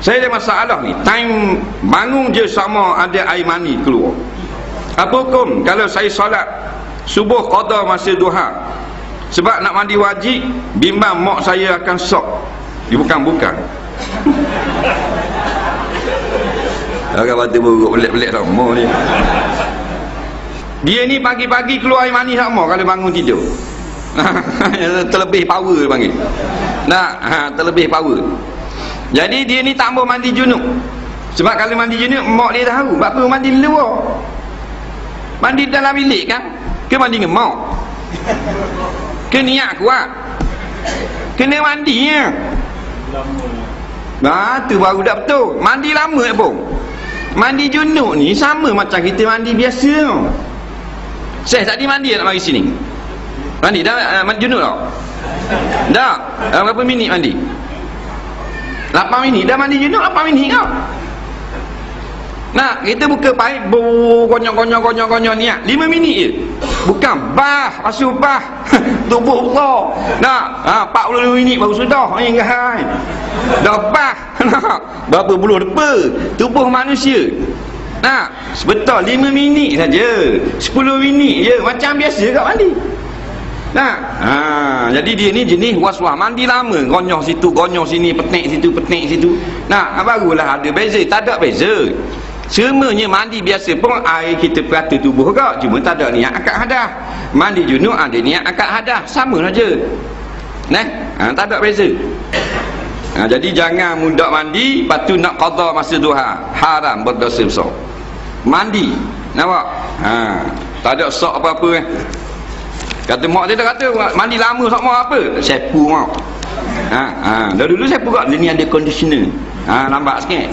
Saya ada masalah ni. Time bangun je sama ada air mani keluar. Apa hukum kalau saya solat subuh qada masa duha? Sebab nak mandi wajib, bimbang mak saya akan sok. Dia bukan. Agak batu buruk pelik-pelik sama ni. Dia ni pagi-pagi keluar air mani sama kalau bangun tidur. Terlebih power dia panggil. Terlebih power. Jadi dia ni tak mau mandi junub. Sebab kalau mandi junub mak dia tahu. Sebab apa mandi luar? Mandi dalam bilik kan? Ke mandi dengan mak? Ke niat kuat? Kena mandi ya. Tu baru dah betul. Mandi lama pun. Mandi junub ni sama macam kita mandi biasa. Saya tadi mandi nak mari sini. Mandi dah mandi junub tak? Dah. Berapa minit mandi? 8 minit. Dah mandi junub 8 minit kau. Nah, kita buka paip konyol niat 5 minit je. Bukan masuk bah tubuh Allah. Nah, 40 minit baru sudah. Ingat. Dah berapa puluh depa tubuh manusia. Nah, betul 5 minit saja. 10 minit je macam biasa kat mandi. Jadi dia ni jenis was-was, mandi lama, gonyol situ, gonyol sini, petik situ. Barulah ada beza, tak ada beza. Semuanya mandi biasa pun air kita perata tubuh kau, cuma tak ada niat akad hadas. Mandi junub ada niat akad hadas, sama saja. Tak ada beza. Jadi jangan mudah mandi, lepas tu nak qada masa duha, haram, berdosa besar. Mandi, nampak? Tak ada sok apa-apa Kata mak dia dah kata mandi lama sok mak apa? Sepu mak. Dah dulu sepu kat dia ni ada conditioner. Nampak sikit.